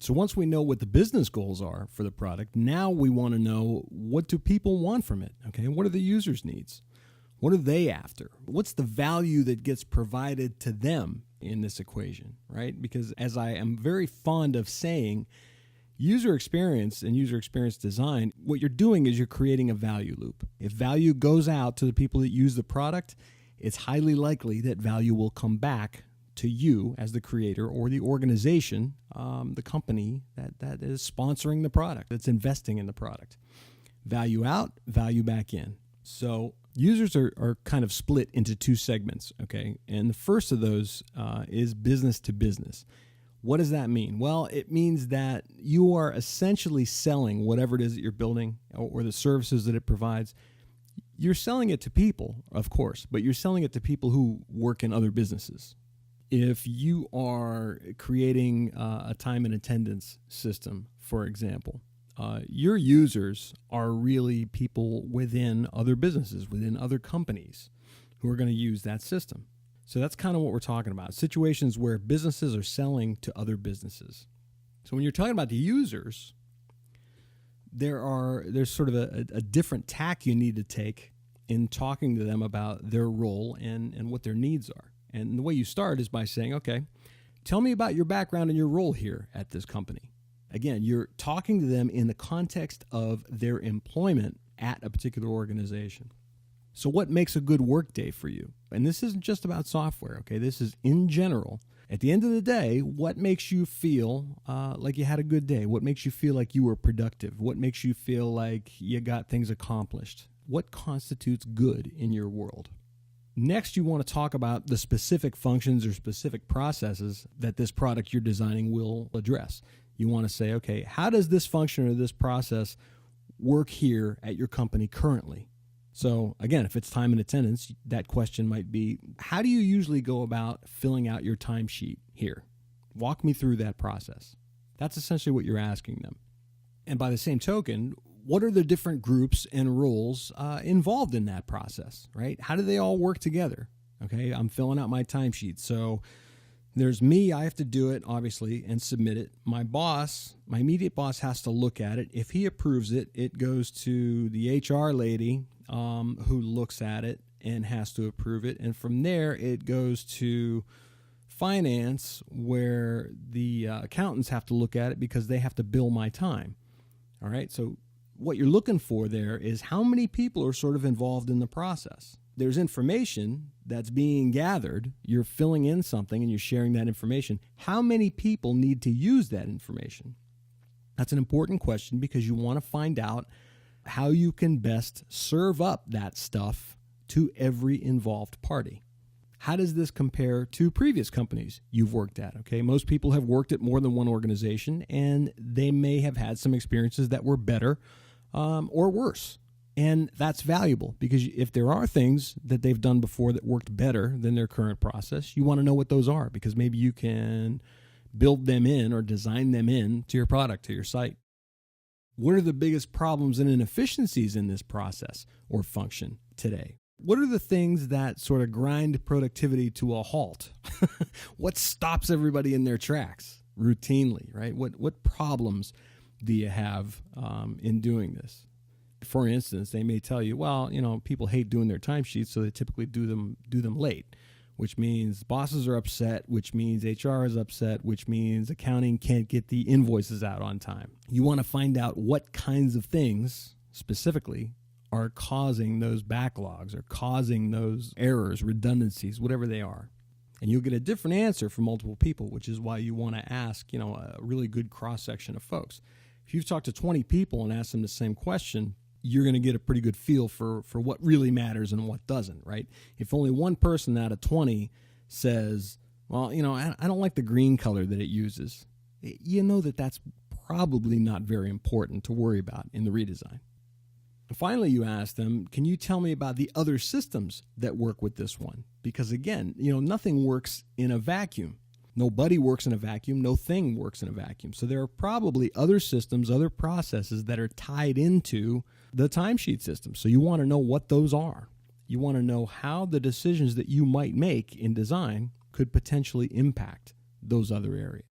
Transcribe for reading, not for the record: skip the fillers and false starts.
So once we know what the business goals are for the product, now we want to know, what do people want from it? Okay, what are the users' needs? What are they after? What's the value that gets provided to them in this equation, right? Because as I am very fond of saying, user experience and user experience design, what you're doing is you're creating a value loop. If value goes out to the people that use the product, it's highly likely that value will come back to you as the creator or the organization, the company that is sponsoring the product, that's investing in the product. Value out, value back in. So users are kind of split into two segments, okay? And the first of those is business to business. What does that mean? Well, it means that you are essentially selling whatever it is that you're building or the services that it provides. You're selling it to people, of course, but you're selling it to people who work in other businesses. If you are creating a time and attendance system, for example, your users are really people within other businesses, within other companies who are going to use that system. So that's kind of what we're talking about, situations where businesses are selling to other businesses. So when you're talking about the users, there's sort of a different tack you need to take in talking to them about their role and what their needs are. And the way you start is by saying, okay, tell me about your background and your role here at this company. Again, you're talking to them in the context of their employment at a particular organization. So what makes a good work day for you? And this isn't just about software, okay? This is in general. At the end of the day, what makes you feel like you had a good day? What makes you feel like you were productive? What makes you feel like you got things accomplished? What constitutes good in your world? Next, you want to talk about the specific functions or specific processes that this product you're designing will address. You want to say, okay, how does this function or this process work here at your company currently? So again, if it's time and attendance, that question might be, how do you usually go about filling out your timesheet here? Walk me through that process. That's essentially what you're asking them. And by the same token, what are the different groups and roles involved in that process, right? How do they all work together? Okay, I'm filling out my timesheet. So there's me, I have to do it, obviously, and submit it. My boss, my immediate boss has to look at it. If he approves it, it goes to the HR lady who looks at it and has to approve it. And from there, it goes to finance, where the accountants have to look at it because they have to bill my time. All right, so what you're looking for there is how many people are sort of involved in the process. There's information that's being gathered. You're filling in something and you're sharing that information. How many people need to use that information? That's an important question because you want to find out how you can best serve up that stuff to every involved party. How does this compare to previous companies you've worked at? Okay, most people have worked at more than one organization, and they may have had some experiences that were better or worse. And that's valuable because if there are things that they've done before that worked better than their current process, you want to know what those are because maybe you can build them in or design them in to your product, to your site. What are the biggest problems and inefficiencies in this process or function today? What are the things that sort of grind productivity to a halt? What stops everybody in their tracks routinely, right? What problems do you have in doing this? For instance, they may tell you, well, people hate doing their timesheets, so they typically do them late, which means bosses are upset, which means HR is upset, which means accounting can't get the invoices out on time. You want to find out what kinds of things specifically are causing those backlogs or causing those errors, redundancies, whatever they are. And you'll get a different answer from multiple people, which is why you want to ask, a really good cross-section of folks. If you've talked to 20 people and asked them the same question, you're going to get a pretty good feel for what really matters and what doesn't, right? If only one person out of 20 says, well, I don't like the green color that it uses, you know that's probably not very important to worry about in the redesign. And finally, you ask them, can you tell me about the other systems that work with this one? Because again, nothing works in a vacuum. Nobody works in a vacuum. No thing works in a vacuum. So there are probably other systems, other processes that are tied into the timesheet system. So you want to know what those are. You want to know how the decisions that you might make in design could potentially impact those other areas.